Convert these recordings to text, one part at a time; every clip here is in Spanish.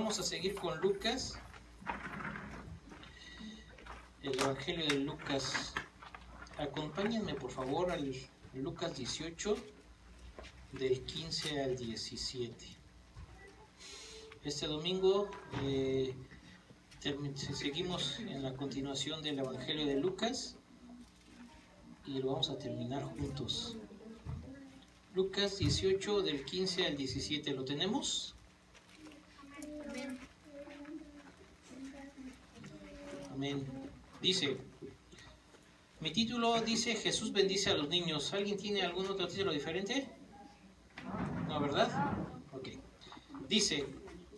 vamos a seguir con Lucas, el Evangelio de Lucas. Acompáñenme por favor al Lucas 18, del 15 al 17. Este domingo seguimos en la continuación del Evangelio de Lucas y lo vamos a terminar juntos. Lucas 18, del 15 al 17, ¿lo tenemos? Amén. Dice, mi título dice Jesús bendice a los niños. ¿Alguien tiene algún otro título diferente? No, ¿verdad? Ok. Dice,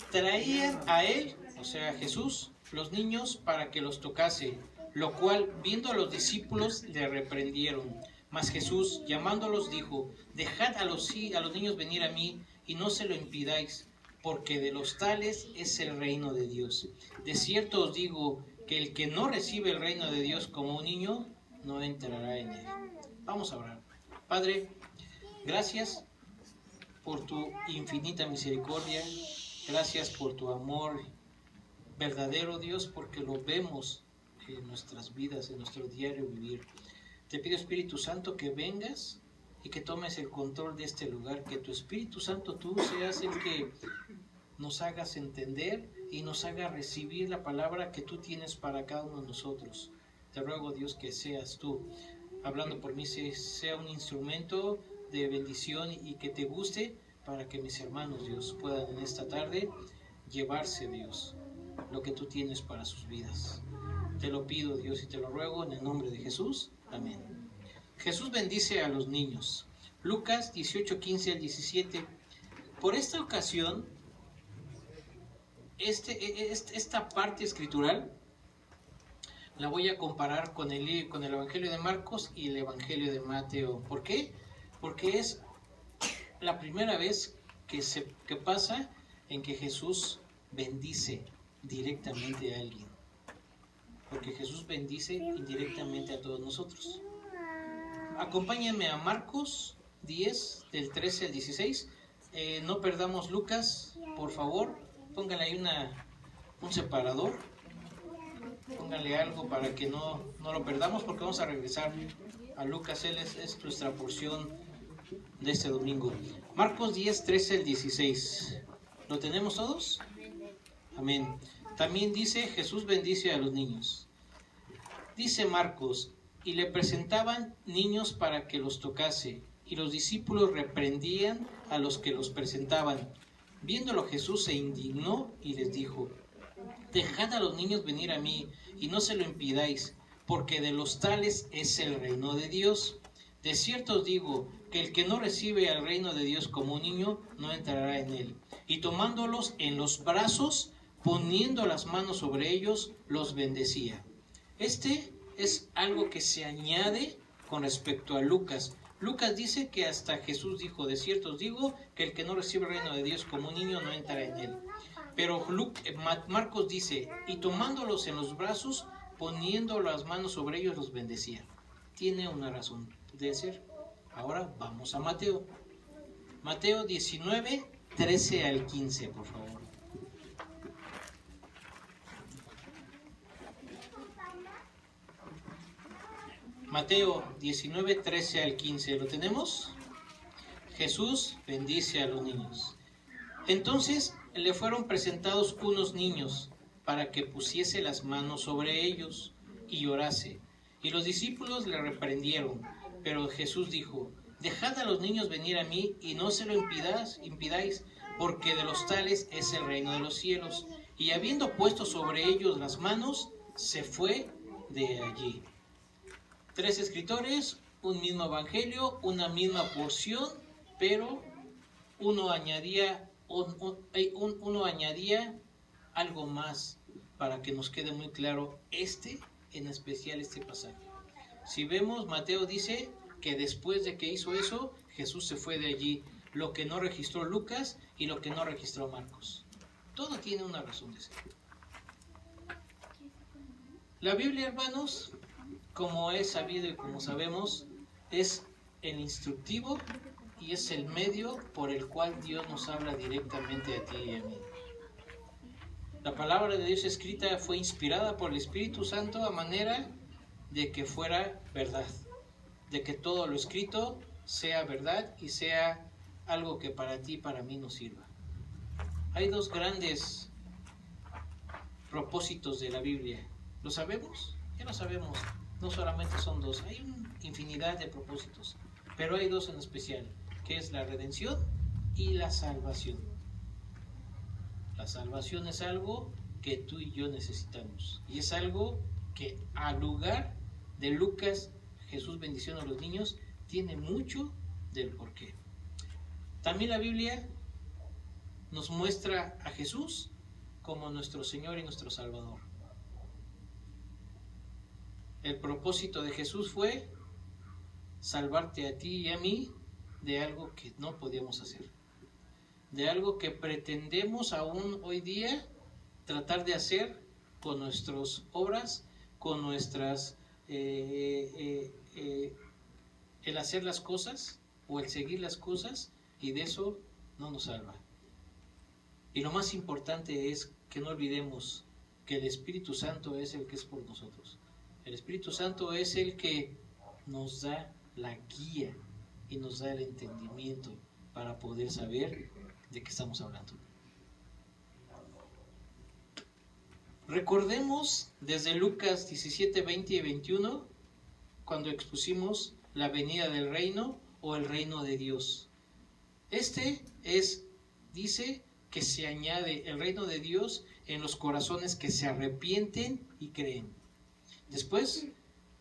traían a él, o sea, a Jesús, los niños para que los tocase, lo cual, viendo a los discípulos, le reprendieron. Mas Jesús, llamándolos, dijo, dejad a los niños venir a mí, y no se lo impidáis, porque de los tales es el reino de Dios. De cierto os digo, que el que no recibe el reino de Dios como un niño, no entrará en él. Vamos a orar. Padre, gracias por tu infinita misericordia, gracias por tu amor verdadero, Dios, porque lo vemos en nuestras vidas, en nuestro diario vivir. Te pido, Espíritu Santo, que vengas y que tomes el control de este lugar, que tu Espíritu Santo, tú seas el que nos hagas entender y nos haga recibir la palabra que tú tienes para cada uno de nosotros. Te ruego, Dios, que seas tú hablando por mí, sea un instrumento de bendición y que te guste, para que mis hermanos, Dios, puedan en esta tarde llevarse, Dios, lo que tú tienes para sus vidas. Te lo pido, Dios, y te lo ruego en el nombre de Jesús. Amén. Jesús bendice a los niños. Lucas 18, 15 al 17. Por esta ocasión, esta parte escritural la voy a comparar con el Evangelio de Marcos y el Evangelio de Mateo. ¿Por qué? Porque es la primera vez que pasa en que Jesús bendice directamente a alguien. Porque Jesús bendice indirectamente a todos nosotros. Acompáñenme a Marcos 10, del 13 al 16. No perdamos Lucas, por favor. Pónganle ahí un separador. Pónganle algo para que no lo perdamos, porque vamos a regresar a Lucas. Él es nuestra porción de este domingo. Marcos 10, 13 al 16. ¿Lo tenemos todos? Amén. También dice, Jesús bendice a los niños. Dice Marcos, y le presentaban niños para que los tocase, y los discípulos reprendían a los que los presentaban. Viéndolo Jesús se indignó y les dijo, dejad a los niños venir a mí, y no se lo impidáis, porque de los tales es el reino de Dios. De cierto os digo, que el que no recibe el reino de Dios como un niño, no entrará en él. Y tomándolos en los brazos, poniendo las manos sobre ellos, los bendecía. Este es algo que se añade con respecto a Lucas. Lucas dice que hasta Jesús dijo, de cierto os digo, que el que no recibe el reino de Dios como un niño, no entrará en él. Pero Marcos dice, y tomándolos en los brazos, poniendo las manos sobre ellos, los bendecía. Tiene una razón de ser. Ahora vamos a Mateo. Mateo 19, 13 al 15, por favor. Mateo 19, 13 al 15. ¿Lo tenemos? Jesús bendice a los niños. Entonces le fueron presentados unos niños para que pusiese las manos sobre ellos y orase. Y los discípulos le reprendieron. Pero Jesús dijo, dejad a los niños venir a mí y no se lo impidáis, porque de los tales es el reino de los cielos. Y habiendo puesto sobre ellos las manos, se fue de allí. 3 escritores, un mismo evangelio, una misma porción, pero uno añadía algo más para que nos quede muy claro en especial este pasaje. Si vemos, Mateo dice que después de que hizo eso, Jesús se fue de allí, lo que no registró Lucas y lo que no registró Marcos. Todo tiene una razón de ser. La Biblia, hermanos, como es sabido y como sabemos, es el instructivo y es el medio por el cual Dios nos habla directamente a ti y a mí. La palabra de Dios escrita fue inspirada por el Espíritu Santo a manera de que fuera verdad, de que todo lo escrito sea verdad y sea algo que para ti y para mí nos sirva. Hay dos grandes propósitos de la Biblia. ¿Lo sabemos? Ya lo sabemos. No solamente son dos, hay una infinidad de propósitos, pero hay dos en especial, que es la redención y la salvación. La salvación es algo que tú y yo necesitamos, y es algo que al lugar de Lucas, Jesús bendición a los niños, tiene mucho del porqué. También la Biblia nos muestra a Jesús como nuestro Señor y nuestro Salvador. El propósito de Jesús fue salvarte a ti y a mí de algo que no podíamos hacer, de algo que pretendemos aún hoy día tratar de hacer con nuestras obras, con nuestras el hacer las cosas o el seguir las cosas, y de eso no nos salva. Y lo más importante es que no olvidemos que el Espíritu Santo es el que es por nosotros. El Espíritu Santo es el que nos da la guía y nos da el entendimiento para poder saber de qué estamos hablando. Recordemos desde Lucas 17, 20 y 21, cuando expusimos la venida del reino o el reino de Dios. Dice que se añade el reino de Dios en los corazones que se arrepienten y creen. Después,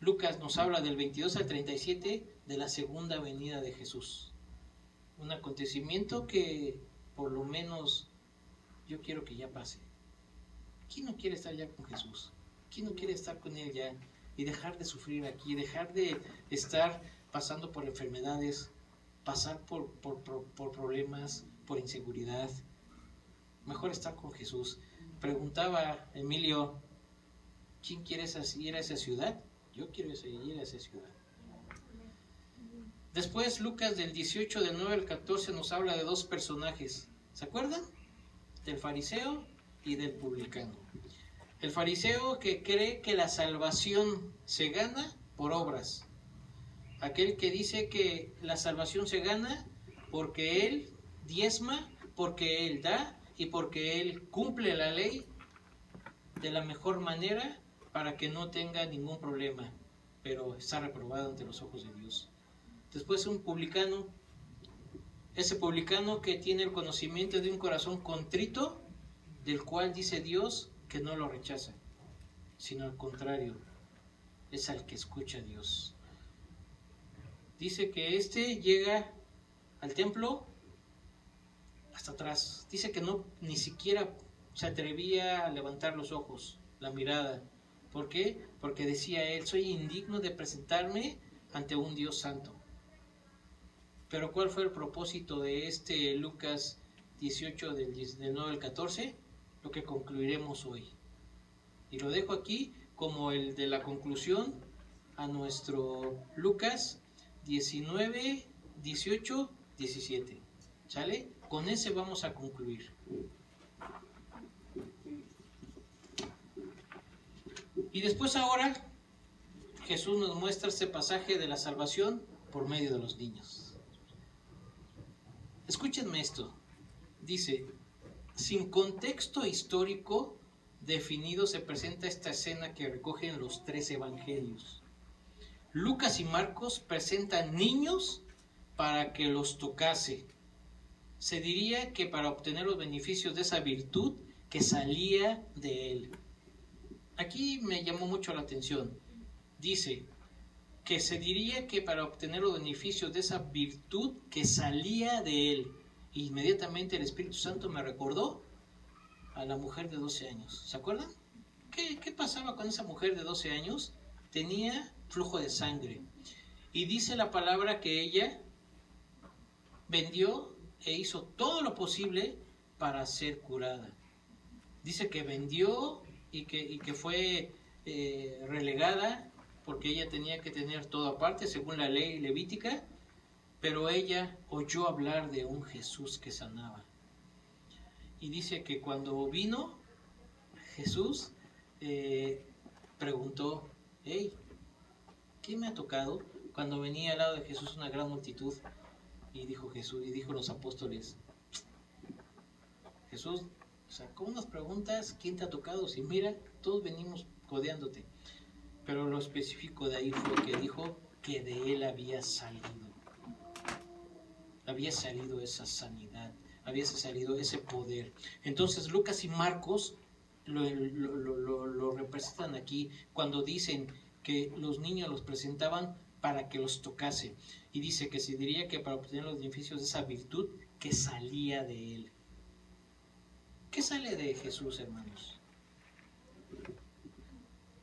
Lucas nos habla del 22 al 37 de la segunda venida de Jesús. Un acontecimiento que por lo menos yo quiero que ya pase. ¿Quién no quiere estar ya con Jesús? ¿Quién no quiere estar con Él ya y dejar de sufrir aquí, dejar de estar pasando por enfermedades, pasar por problemas, por inseguridad? Mejor estar con Jesús. Preguntaba Emilio, ¿quién quiere ir a esa ciudad? Yo quiero ir a esa ciudad. Después Lucas del 18, del 9 al 14 nos habla de dos personajes. ¿Se acuerdan? Del fariseo y del publicano. El fariseo que cree que la salvación se gana por obras. Aquel que dice que la salvación se gana porque él diezma, porque él da y porque él cumple la ley de la mejor manera para que no tenga ningún problema, pero está reprobado ante los ojos de Dios. Después un publicano, ese publicano que tiene el conocimiento de un corazón contrito, del cual dice Dios que no lo rechaza, sino al contrario, es al que escucha a Dios. Dice que llega al templo hasta atrás. Dice que no ni siquiera se atrevía a levantar los ojos, la mirada. ¿Por qué? Porque decía él, soy indigno de presentarme ante un Dios santo. Pero ¿cuál fue el propósito de Lucas 18 del 9 al 14? Lo que concluiremos hoy. Y lo dejo aquí como el de la conclusión a nuestro Lucas 19, 18, 17. ¿Sale? Con ese vamos a concluir. Y después ahora Jesús nos muestra este pasaje de la salvación por medio de los niños. Escúchenme esto. Dice, sin contexto histórico definido se presenta esta escena que recogen los 3 evangelios. Lucas y Marcos presentan niños para que los tocase. Se diría que para obtener los beneficios de esa virtud que salía de él. Aquí me llamó mucho la atención. Dice que se diría que para obtener los beneficios de esa virtud que salía de él. Inmediatamente el Espíritu Santo me recordó a la mujer de 12 años. ¿Se acuerdan? ¿Qué pasaba con esa mujer de 12 años? Tenía flujo de sangre. Y dice la palabra que ella vendió e hizo todo lo posible para ser curada. Dice que vendió y que fue relegada porque ella tenía que tener todo aparte según la ley levítica, pero ella oyó hablar de un Jesús que sanaba. Y dice que cuando vino, Jesús preguntó, hey, ¿quién me ha tocado? Cuando venía al lado de Jesús una gran multitud, y dijo Jesús, y dijo los apóstoles, Jesús sacó unas preguntas, ¿quién te ha tocado? Si mira, todos venimos codeándote. Pero lo específico de ahí fue que dijo que de él había salido esa sanidad, había salido ese poder. Entonces Lucas y Marcos lo representan aquí cuando dicen que los niños los presentaban para que los tocase. Y dice que se diría que para obtener los beneficios de esa virtud que salía de él. ¿Qué sale de Jesús, hermanos?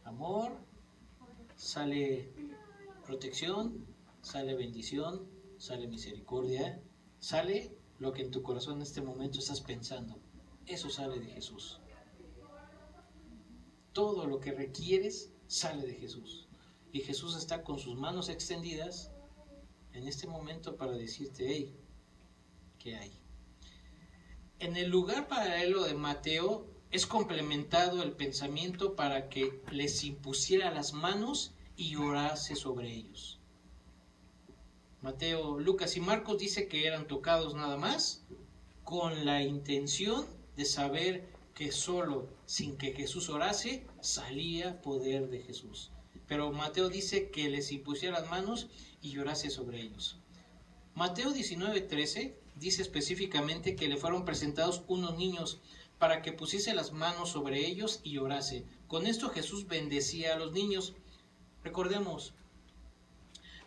Amor, sale protección, sale bendición, sale misericordia, sale lo que en tu corazón en este momento estás pensando. Eso sale de Jesús. Todo lo que requieres sale de Jesús. Y Jesús está con sus manos extendidas en este momento para decirte, hey, ¿qué hay? En el lugar paralelo de Mateo es complementado el pensamiento para que les impusiera las manos y orase sobre ellos. Mateo, Lucas y Marcos dice que eran tocados nada más con la intención de saber que solo sin que Jesús orase salía poder de Jesús. Pero Mateo dice que les impusiera las manos y orase sobre ellos. Mateo 19:13 dice específicamente que le fueron presentados unos niños para que pusiese las manos sobre ellos y orase. Con esto Jesús bendecía a los niños. Recordemos,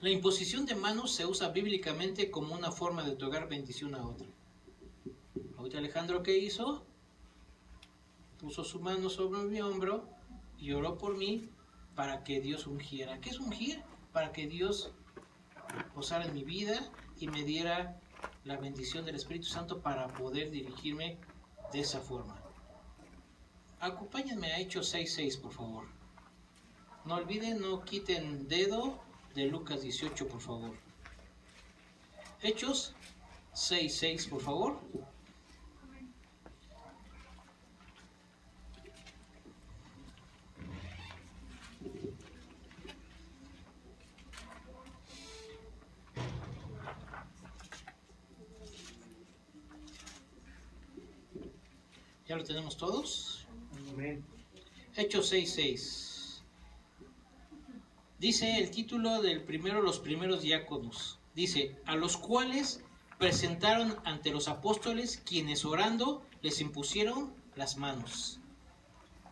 la imposición de manos se usa bíblicamente como una forma de otorgar bendición a otra. Ahorita Alejandro, ¿qué hizo? Puso su mano sobre mi hombro y oró por mí para que Dios ungiera. ¿Qué es ungir? Para que Dios posara en mi vida y me diera la bendición del Espíritu Santo para poder dirigirme de esa forma. Acompáñenme a Hechos 6:6, por favor. No olviden, no quiten dedo de Lucas 18, por favor. Hechos 6:6, por favor. ¿Ya lo tenemos todos? Amén. Hechos 6:6. Dice el título del primero, los primeros diáconos. Dice, a los cuales presentaron ante los apóstoles, quienes orando les impusieron las manos,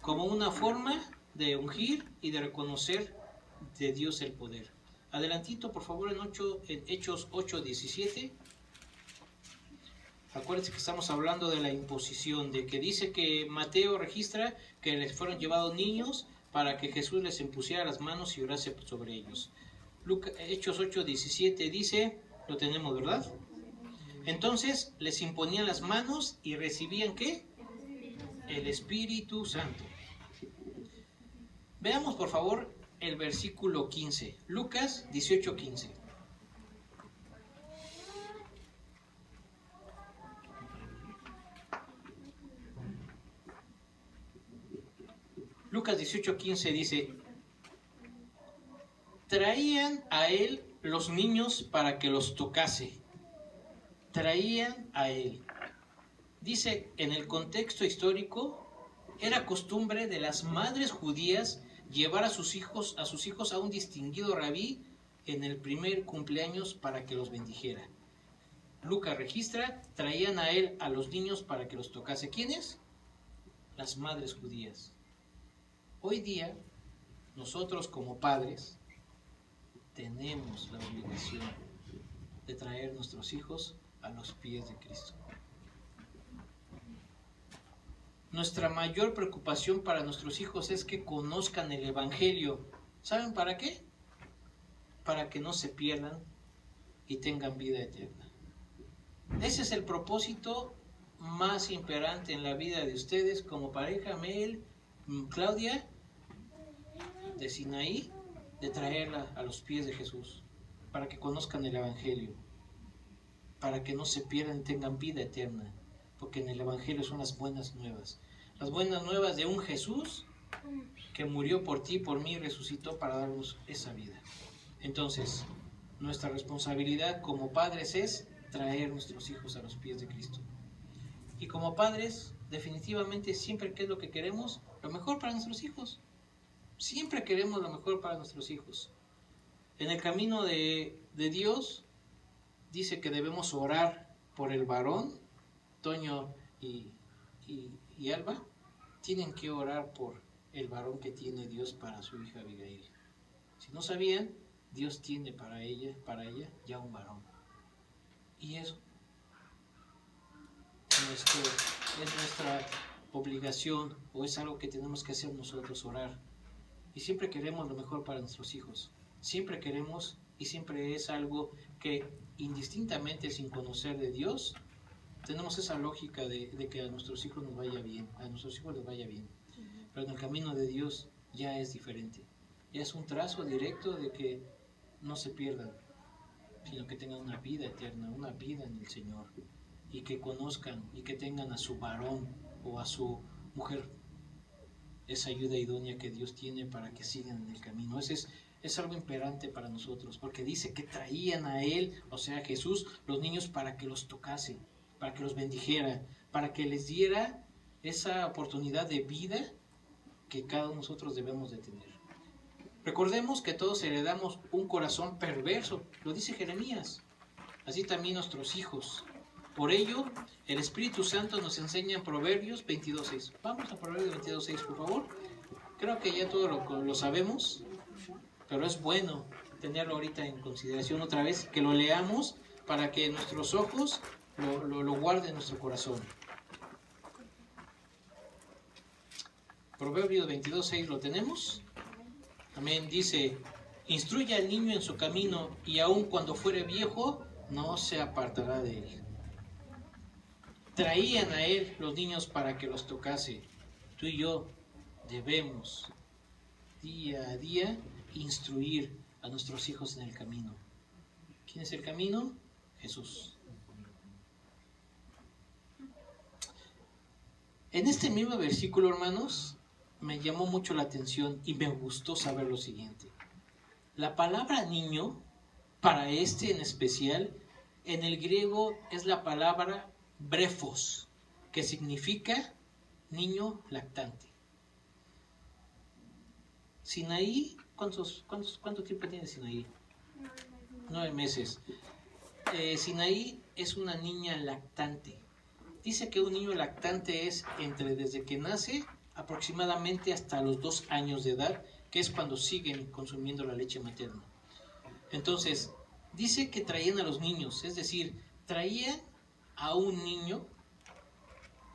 como una forma de ungir y de reconocer de Dios el poder. Adelantito, por favor, en Hechos 8:17. Acuérdense que estamos hablando de la imposición, de que dice que Mateo registra que les fueron llevados niños para que Jesús les impusiera las manos y orase sobre ellos. Hechos 8:17 dice, lo tenemos, ¿verdad? Entonces les imponían las manos y recibían ¿qué? El Espíritu Santo. Veamos por favor el versículo 15, Lucas 18:15. Lucas 18:15 dice, traían a él los niños para que los tocase. Traían a él. Dice, en el contexto histórico, era costumbre de las madres judías llevar a sus hijos a un distinguido rabí en el primer cumpleaños para que los bendijera. Lucas registra, traían a él a los niños para que los tocase. ¿Quiénes? Las madres judías. Hoy día, nosotros como padres tenemos la obligación de traer nuestros hijos a los pies de Cristo. Nuestra mayor preocupación para nuestros hijos es que conozcan el Evangelio. ¿Saben para qué? Para que no se pierdan y tengan vida eterna. Ese es el propósito más imperante en la vida de ustedes como pareja, Mel, Claudia, de Sinaí, de traerla a los pies de Jesús, para que conozcan el Evangelio, para que no se pierdan y tengan vida eterna, porque en el Evangelio son las buenas nuevas. Las buenas nuevas de un Jesús que murió por ti, por mí, y resucitó para darnos esa vida. Entonces, nuestra responsabilidad como padres es traer nuestros hijos a los pies de Cristo. Y como padres, definitivamente siempre, ¿qué es lo que queremos? Lo mejor para nuestros hijos. Siempre queremos lo mejor para nuestros hijos. En el camino de Dios, dice que debemos orar por el varón. Toño y Alba tienen que orar por el varón que tiene Dios para su hija Abigail. Si no sabían, Dios tiene para ella ya un varón. Y eso es nuestra obligación, o es algo que tenemos que hacer nosotros, orar. Y siempre queremos lo mejor para nuestros hijos. Siempre queremos, y siempre es algo que indistintamente, sin conocer de Dios, tenemos esa lógica de que a nuestros hijos nos vaya bien, a nuestros hijos les vaya bien. Pero en el camino de Dios ya es diferente. Ya es un trazo directo de que no se pierdan, sino que tengan una vida eterna, una vida en el Señor, y que conozcan y que tengan a su varón o a su mujer esa ayuda idónea que Dios tiene para que sigan en el camino. Es algo imperante para nosotros, porque dice que traían a Él, o sea, a Jesús, los niños para que los tocase, para que los bendijera, para que les diera esa oportunidad de vida que cada uno de nosotros debemos de tener. Recordemos que todos heredamos un corazón perverso, lo dice Jeremías, así también nuestros hijos. Por ello, el Espíritu Santo nos enseña en Proverbios 22:6. Vamos a Proverbios 22:6, por favor. Creo que ya todo lo sabemos, pero es bueno tenerlo ahorita en consideración otra vez, que lo leamos para que nuestros ojos lo guarden en nuestro corazón. Proverbios 22:6, ¿lo tenemos? Amén. Dice: instruye al niño en su camino, y aun cuando fuere viejo, no se apartará de él. Traían a él los niños para que los tocase. Tú y yo debemos día a día instruir a nuestros hijos en el camino. ¿Quién es el camino? Jesús. En este mismo versículo, hermanos, me llamó mucho la atención y me gustó saber lo siguiente. La palabra niño, para este en especial, en el griego es la palabra brefos, que significa niño lactante. Sinaí, ¿cuánto tiempo tiene Sinaí? 9 meses. Sinaí es una niña lactante. Dice que un niño lactante es desde que nace aproximadamente hasta los 2 años de edad, que es cuando siguen consumiendo la leche materna. Entonces, dice que traían a los niños, es decir, traían a un niño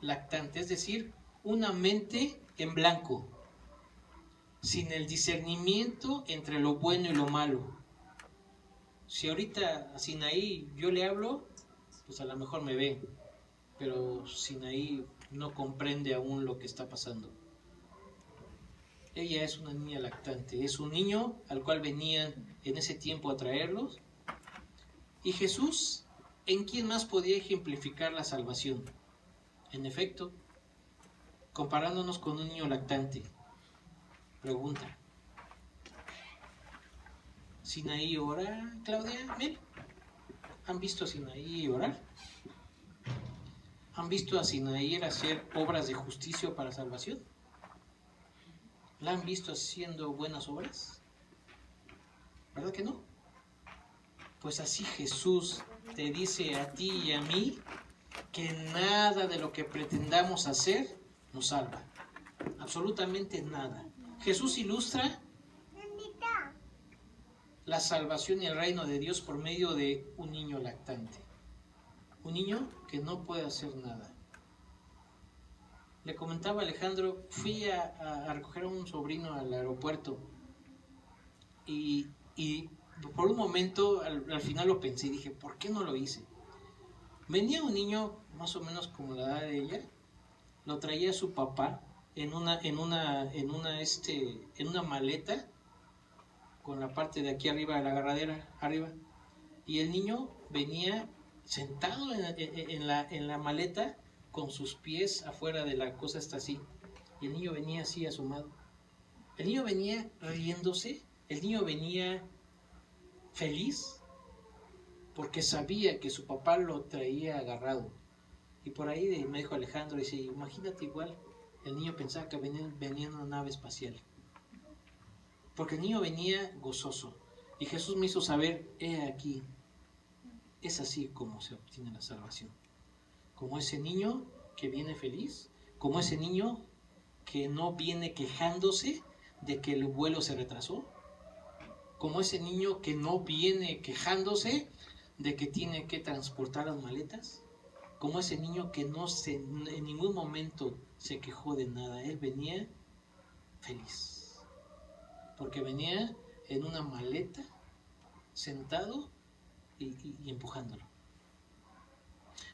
lactante, es decir, una mente en blanco, sin el discernimiento entre lo bueno y lo malo. Si ahorita a Sinaí yo le hablo, pues a lo mejor me ve, pero Sinaí no comprende aún lo que está pasando. Ella es una niña lactante, es un niño al cual venían en ese tiempo a traerlos. Y Jesús, ¿en quién más podía ejemplificar la salvación? En efecto, comparándonos con un niño lactante. Pregunta: ¿Sinaí ora, Claudia? Mel, ¿han visto a Sinaí orar? ¿Han visto a Sinaí hacer obras de justicia para salvación? ¿La han visto haciendo buenas obras? ¿Verdad que no? Pues así Jesús te dice a ti y a mí que nada de lo que pretendamos hacer nos salva. Absolutamente nada. Jesús ilustra la salvación y el reino de Dios por medio de un niño lactante. Un niño que no puede hacer nada. Le comentaba a Alejandro, fui a recoger a un sobrino al aeropuerto y por un momento al final lo pensé y dije, ¿por qué no lo hice? Venía un niño más o menos como la edad de ella, lo traía su papá en una maleta con la parte de aquí arriba de la agarradera arriba, y el niño venía sentado en la maleta con sus pies afuera de la cosa está así. Y el niño venía así asomado. El niño venía riéndose, el niño venía feliz, porque sabía que su papá lo traía agarrado. Y por ahí me dijo Alejandro, dice, imagínate igual, el niño pensaba que venía en una nave espacial. Porque el niño venía gozoso. Y Jesús me hizo saber, he aquí, es así como se obtiene la salvación. Como ese niño que viene feliz, como ese niño que no viene quejándose de que el vuelo se retrasó, como ese niño que no viene quejándose de que tiene que transportar las maletas, como ese niño que en ningún momento se quejó de nada. Él venía feliz, porque venía en una maleta, sentado y empujándolo.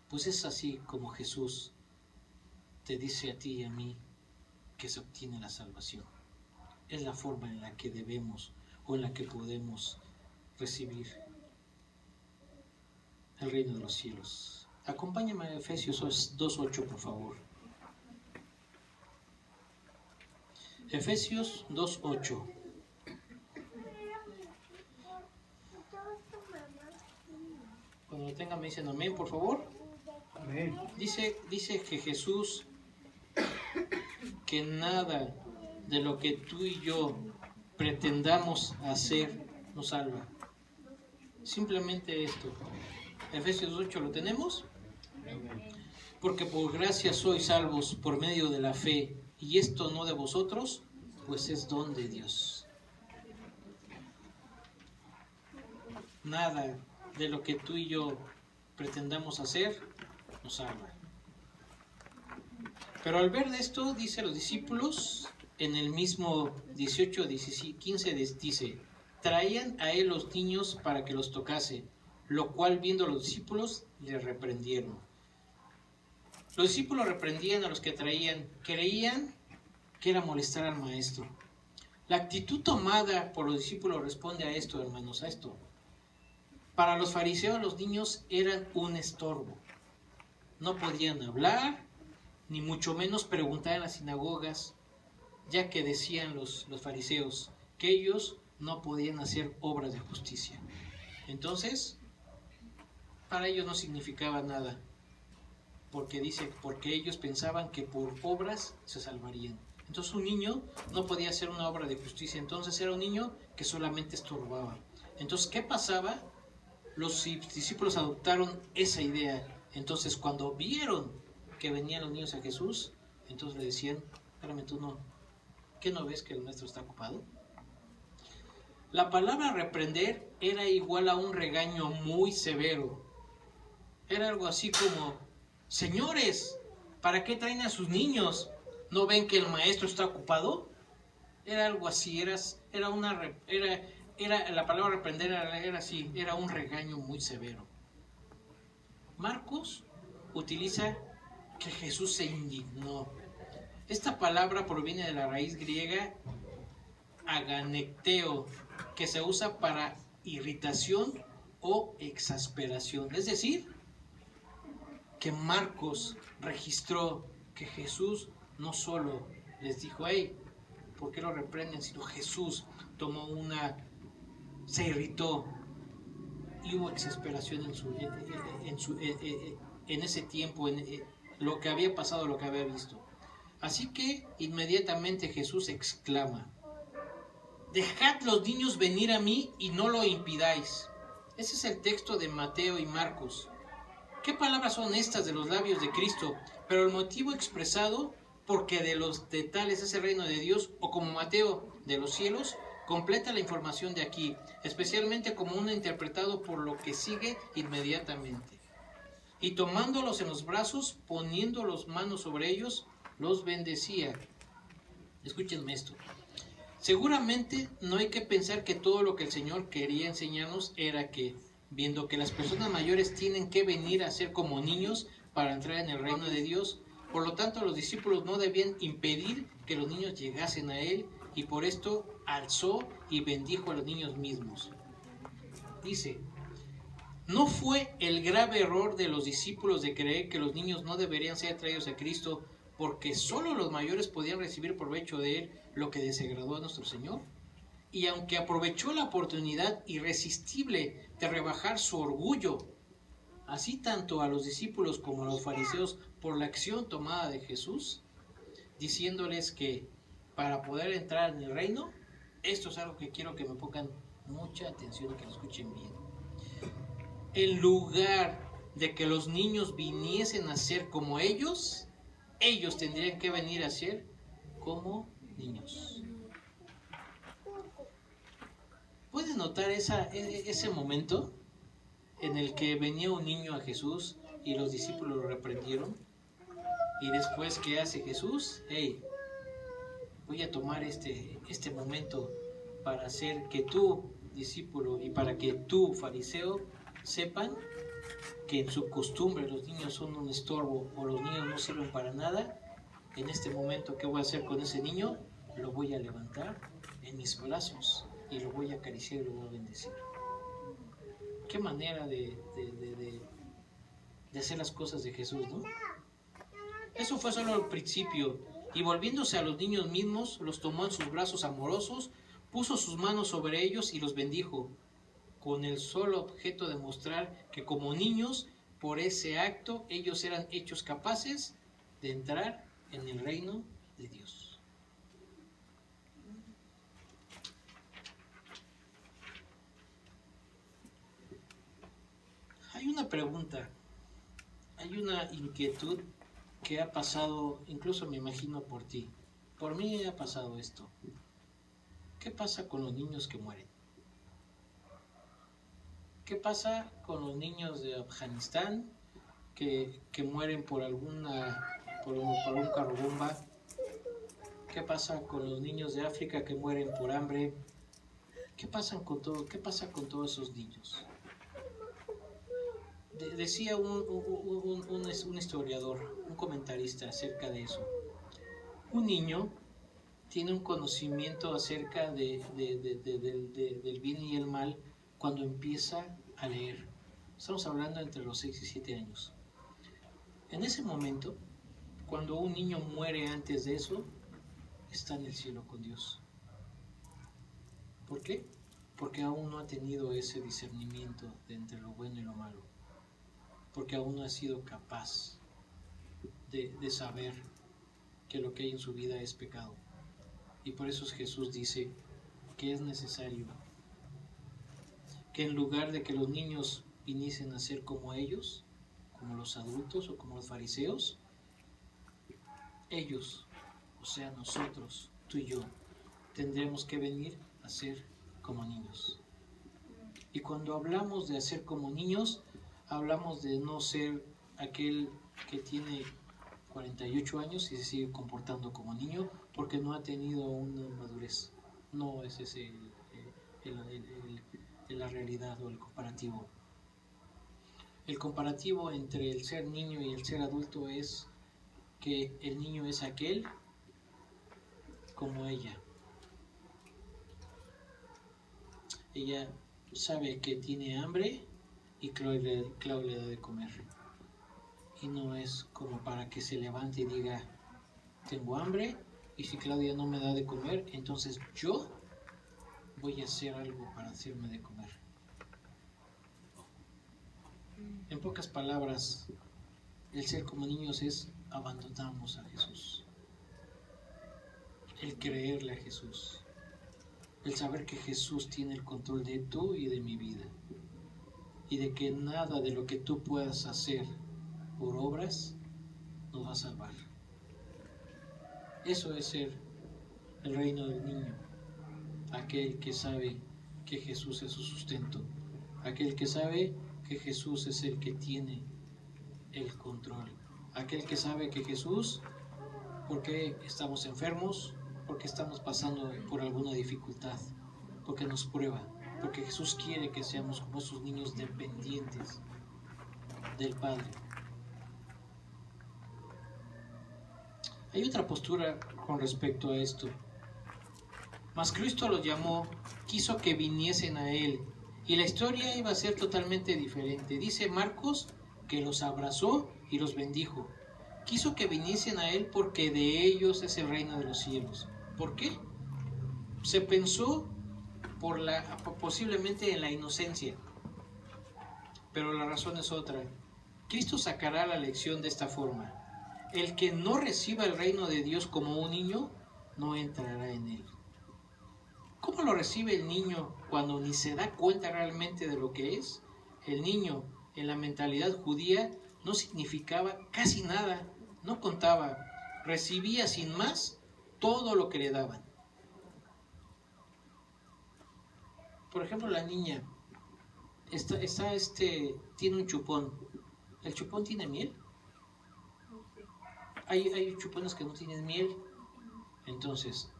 Pues es así como Jesús te dice a ti y a mí que se obtiene la salvación. Es la forma en la que debemos o en la que podemos recibir el reino de los cielos. Acompáñame a Efesios 2:8, por favor. Efesios 2:8. Cuando lo tengan me dicen amén, por favor. Amén. Dice que Jesús, que nada de lo que tú y yo pretendamos hacer nos salva. Simplemente esto. Efesios 8, ¿lo tenemos? Porque por gracia sois salvos por medio de la fe, y esto no de vosotros, pues es don de Dios. Nada de lo que tú y yo pretendamos hacer nos salva. Pero al ver de esto, dice los discípulos, en el mismo 18, 15, dice, traían a él los niños para que los tocase, lo cual viendo los discípulos le reprendieron. Los discípulos reprendían a los que traían, creían que era molestar al maestro. La actitud tomada por los discípulos responde a esto, hermanos, a esto. Para los fariseos los niños eran un estorbo. No podían hablar, ni mucho menos preguntar en las sinagogas, ya que decían los fariseos que ellos no podían hacer obras de justicia. Entonces, para ellos no significaba nada, porque ellos pensaban que por obras se salvarían. Entonces un niño no podía hacer una obra de justicia, entonces era un niño que solamente estorbaba. Entonces, ¿qué pasaba? Los discípulos adoptaron esa idea. Entonces, cuando vieron que venían los niños a Jesús, entonces le decían, espérame, tú no, ¿qué no ves que el maestro está ocupado? La palabra reprender era igual a un regaño muy severo. Era algo así como, señores, ¿para qué traen a sus niños? ¿No ven que el maestro está ocupado? Era algo así, la palabra reprender era así, era un regaño muy severo. Marcos utiliza que Jesús se indignó. Esta palabra proviene de la raíz griega aganecteo, que se usa para irritación o exasperación. Es decir, que Marcos registró que Jesús no solo les dijo, hey, ¿por qué lo reprenden? Sino Jesús se irritó y hubo exasperación en ese tiempo, en lo que había pasado, lo que había visto. Así que inmediatamente Jesús exclama, dejad los niños venir a mí y no lo impidáis. Ese es el texto de Mateo y Marcos. ¿Qué palabras son estas de los labios de Cristo? Pero el motivo expresado, porque de tales es el reino de Dios, o como Mateo, de los cielos, completa la información de aquí, especialmente como uno interpretado por lo que sigue inmediatamente. Y tomándolos en los brazos, poniendo las manos sobre ellos, los bendecía. Escúchenme esto. Seguramente no hay que pensar que todo lo que el Señor quería enseñarnos era que, viendo que las personas mayores tienen que venir a ser como niños para entrar en el reino de Dios, por lo tanto los discípulos no debían impedir que los niños llegasen a Él, y por esto alzó y bendijo a los niños mismos. Dice, ¿No fue el grave error de los discípulos de creer que los niños no deberían ser traídos a Cristo porque solo los mayores podían recibir provecho de Él, lo que desagradó a nuestro Señor? Y aunque aprovechó la oportunidad irresistible de rebajar su orgullo, así tanto a los discípulos como a los fariseos, por la acción tomada de Jesús, diciéndoles que para poder entrar en el reino, esto es algo que quiero que me pongan mucha atención y que lo escuchen bien. En lugar de que los niños viniesen a ser como ellos tendrían que venir a ser como niños. ¿Puedes notar ese momento en el que venía un niño a Jesús y los discípulos lo reprendieron? Y después, ¿qué hace Jesús? Hey, voy a tomar este momento para hacer que tú, discípulo, y para que tú, fariseo, sepan que en su costumbre los niños son un estorbo o los niños no sirven para nada. En este momento, ¿qué voy a hacer con ese niño? Lo voy a levantar en mis brazos y lo voy a acariciar y lo voy a bendecir. Qué manera de hacer las cosas de Jesús, ¿no? Eso fue solo el principio. Y volviéndose a los niños mismos, los tomó en sus brazos amorosos, puso sus manos sobre ellos y los bendijo, con el solo objeto de mostrar que como niños, por ese acto, ellos eran hechos capaces de entrar en el reino de Dios. Hay una pregunta, hay una inquietud que ha pasado, incluso me imagino por ti. Por mí ha pasado esto. ¿Qué pasa con los niños que mueren? ¿Qué pasa con los niños de Afganistán que mueren por un carro-bomba? ¿Qué pasa con los niños de África que mueren por hambre? ¿Qué pasa con todos esos niños? Decía un historiador, un comentarista acerca de eso. Un niño tiene un conocimiento acerca del bien y el mal cuando empieza a leer. Estamos hablando entre los 6 y 7 años. En ese momento, cuando un niño muere antes de eso, está en el cielo con Dios. ¿Por qué? Porque aún no ha tenido ese discernimiento de entre lo bueno y lo malo. Porque aún no ha sido capaz de saber que lo que hay en su vida es pecado. Y por eso Jesús dice que es necesario que en lugar de que los niños viniesen a ser como ellos, como los adultos o como los fariseos, ellos, o sea nosotros, tú y yo, tendremos que venir a ser como niños. Y cuando hablamos de hacer como niños, hablamos de no ser aquel que tiene 48 años y se sigue comportando como niño porque no ha tenido una madurez. No es ese la realidad o el comparativo. El comparativo entre el ser niño y el ser adulto es que el niño es aquel como ella. Ella sabe que tiene hambre y Claudia le da de comer. Y no es como para que se levante y diga, tengo hambre, y si Claudia no me da de comer, entonces yo voy a hacer algo para hacerme de comer. En pocas palabras, el ser como niños es abandonarnos a Jesús. El creerle a Jesús. El saber que Jesús tiene el control de tú y de mi vida. Y de que nada de lo que tú puedas hacer por obras nos va a salvar. Eso es ser el reino del niño. Aquel que sabe que Jesús es su sustento. Aquel que sabe que Jesús es el que tiene el control. Aquel que sabe que Jesús, porque estamos enfermos, porque estamos pasando por alguna dificultad, porque nos prueba, porque Jesús quiere que seamos como esos niños dependientes del Padre. Hay otra postura con respecto a esto. Mas Cristo los llamó, quiso que viniesen a Él Y la historia iba a ser totalmente diferente. Dice Marcos que los abrazó y los bendijo. Quiso que viniesen a él porque de ellos es el reino de los cielos. ¿Por qué? Se pensó posiblemente en la inocencia, pero la razón es otra. Cristo sacará la lección de esta forma: el que no reciba el reino de Dios como un niño, no entrará en él. ¿Cómo lo recibe el niño cuando ni se da cuenta realmente de lo que es? El niño, en la mentalidad judía, no significaba casi nada, no contaba, recibía sin más todo lo que le daban. Por ejemplo, la niña tiene un chupón. ¿El chupón tiene miel? Hay chupones que no tienen miel. Entonces,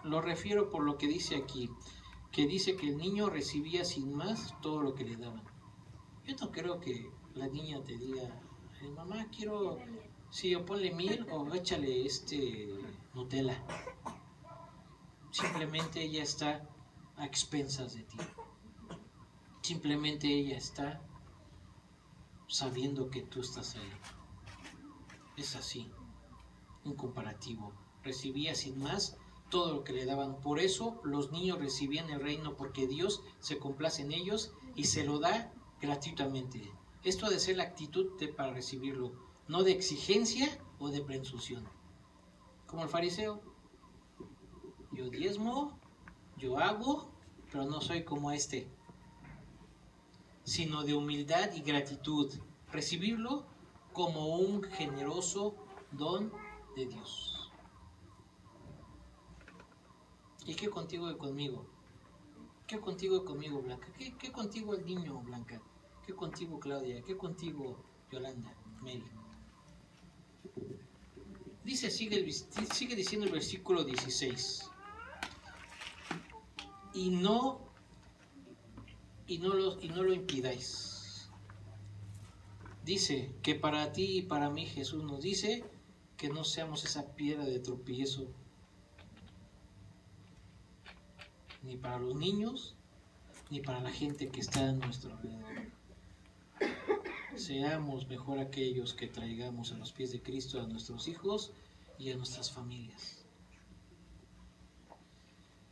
lo refiero por lo que dice aquí, que dice que el niño recibía sin más todo lo que le daban. Yo no creo que la niña te diga, mamá, quiero, sí, o ponle miel o échale Nutella. Simplemente ella está a expensas de ti. Simplemente ella está sabiendo que tú estás ahí. Es así, un comparativo. Recibía sin más todo lo que le daban. Por eso los niños recibían el reino, porque Dios se complace en ellos y se lo da gratuitamente. Esto ha de ser la actitud para recibirlo, no de exigencia o de presunción. Como el fariseo: yo diezmo, yo hago, pero no soy como sino de humildad y gratitud. Recibirlo como un generoso don de Dios. ¿Y qué contigo y conmigo? ¿Qué contigo y conmigo, Blanca? ¿Qué contigo el niño, Blanca? ¿Qué contigo, Claudia? ¿Qué contigo, Yolanda, Mary? Sigue diciendo el versículo 16. Y no lo impidáis. Dice que para ti y para mí Jesús nos dice que no seamos esa piedra de tropiezo, ni para los niños, ni para la gente que está a nuestro alrededor. Seamos mejor aquellos que traigamos a los pies de Cristo a nuestros hijos y a nuestras familias.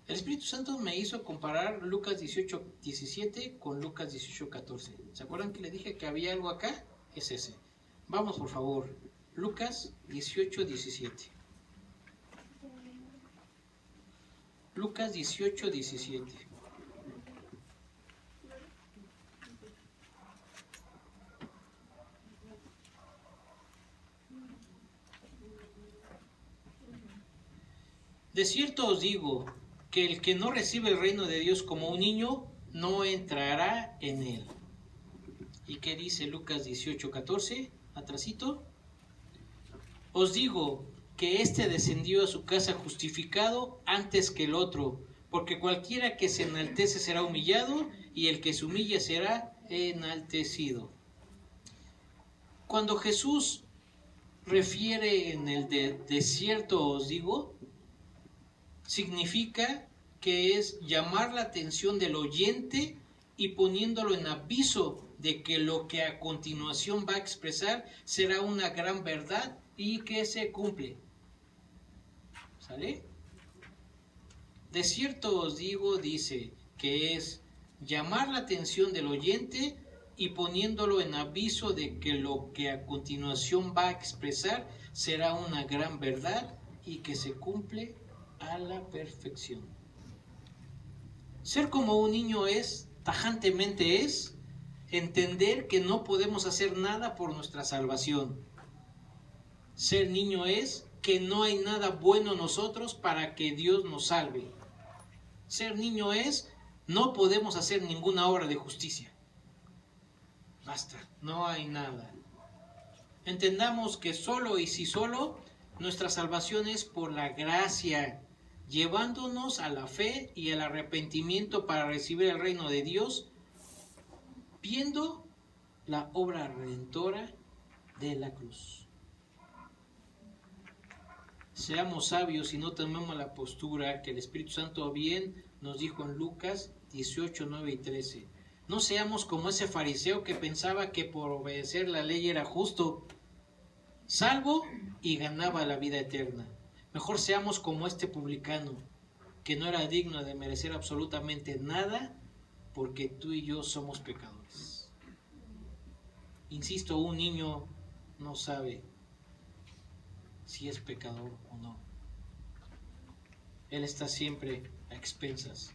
El Espíritu Santo me hizo comparar Lucas 18:17 con Lucas 18:14. ¿Se acuerdan que le dije que había algo acá? Es ese. Vamos, por favor. Lucas 18:17. Lucas 18:17. De cierto os digo que el que no recibe el reino de Dios como un niño, no entrará en él. ¿Y qué dice Lucas 18:14? Atrasito. Os digo que éste descendió a su casa justificado antes que el otro, porque cualquiera que se enaltece será humillado, y el que se humilla será enaltecido. Cuando Jesús refiere en el de cierto os digo, significa que es llamar la atención del oyente y poniéndolo en aviso de que lo que a continuación va a expresar será una gran verdad y que se cumple. ¿Sale? De cierto os digo, dice, que es llamar la atención del oyente y poniéndolo en aviso de que lo que a continuación va a expresar será una gran verdad y que se cumple a la perfección. Ser como un niño tajantemente es entender que no podemos hacer nada por nuestra salvación. Ser niño es que no hay nada bueno en nosotros para que Dios nos salve. Ser niño es no podemos hacer ninguna obra de justicia. Basta, no hay nada. Entendamos que solo y si solo nuestra salvación es por la gracia, llevándonos a la fe y al arrepentimiento para recibir el reino de Dios, viendo la obra redentora de la cruz. Seamos sabios y no tomemos la postura que el Espíritu Santo bien nos dijo en Lucas 18, 9 y 13. No seamos como ese fariseo que pensaba que por obedecer la ley era justo, salvo y ganaba la vida eterna. Mejor seamos como este publicano, que no era digno de merecer absolutamente nada, porque tú y yo somos pecadores. Insisto, un niño no sabe si es pecador o no. Él está siempre a expensas.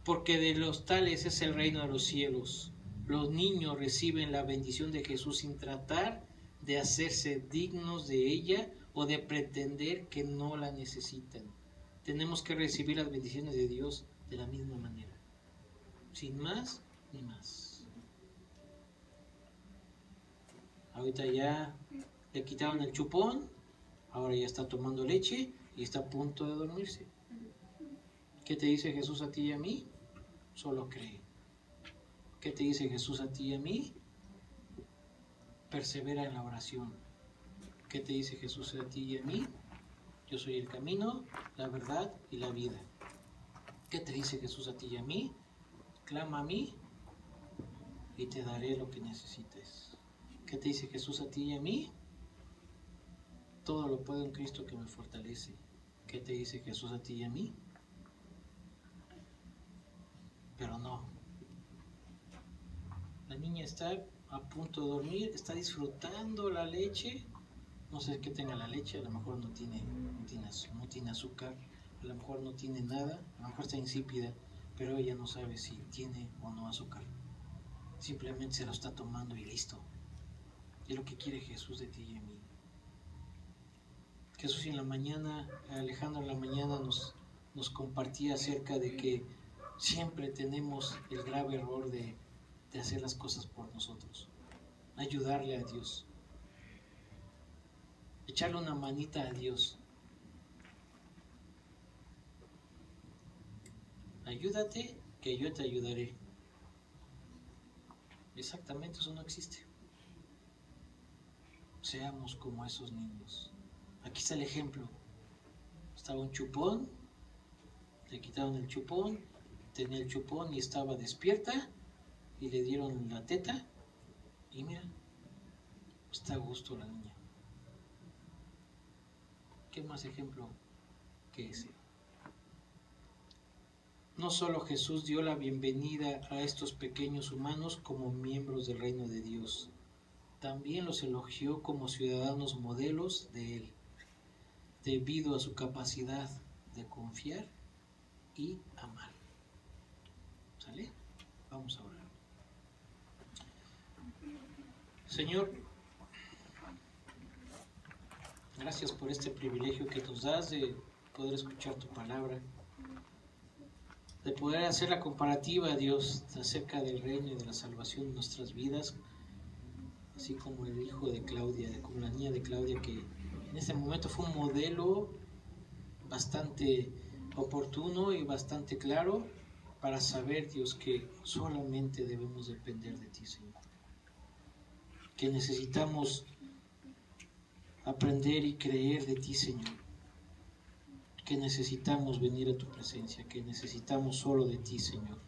Porque de los tales es el reino de los cielos. Los niños reciben la bendición de Jesús sin tratar de hacerse dignos de ella o de pretender que no la necesitan. Tenemos que recibir las bendiciones de Dios de la misma manera, sin más ni más. Ahorita ya le quitaron el chupón, ahora ya está tomando leche y está a punto de dormirse. ¿Qué te dice Jesús a ti y a mí? Solo cree. ¿Qué te dice Jesús a ti y a mí? Persevera en la oración. ¿Qué te dice Jesús a ti y a mí? Yo soy el camino, la verdad y la vida. ¿Qué te dice Jesús a ti y a mí? Clama a mí y te daré lo que necesites. ¿Qué te dice Jesús a ti y a mí? Todo lo puedo en Cristo que me fortalece. ¿Qué te dice Jesús a ti y a mí? Pero no. La niña está a punto de dormir, está disfrutando la leche. No sé qué tenga la leche, a lo mejor no tiene azúcar, a lo mejor no tiene nada, a lo mejor está insípida, pero ella no sabe si tiene o no azúcar. Simplemente se lo está tomando y listo. Es lo que quiere Jesús de ti y de mí. Jesús en la mañana, Alejandro en la mañana nos compartía acerca de que siempre tenemos el grave error de hacer las cosas por nosotros, ayudarle a Dios, echarle una manita a Dios. Ayúdate, que yo te ayudaré. Exactamente, eso no existe. Seamos como esos niños. Aquí está el ejemplo. Estaba un chupón, le quitaron el chupón, tenía el chupón y estaba despierta, y le dieron la teta, y mira, está a gusto la niña. ¿Qué más ejemplo que ese? No solo Jesús dio la bienvenida a estos pequeños humanos como miembros del reino de Dios, también los elogió como ciudadanos modelos de Él, debido a su capacidad de confiar y amar. ¿Sale? Vamos a orar. Señor, gracias por este privilegio que nos das de poder escuchar tu palabra, de poder hacer la comparativa, Dios, acerca del reino y de la salvación de nuestras vidas, así como el hijo de Claudia, como la niña de Claudia, que en este momento fue un modelo bastante oportuno y bastante claro para saber, Dios, que solamente debemos depender de ti, Señor. Que necesitamos aprender y creer de ti, Señor. Que necesitamos venir a tu presencia, que necesitamos solo de ti, Señor.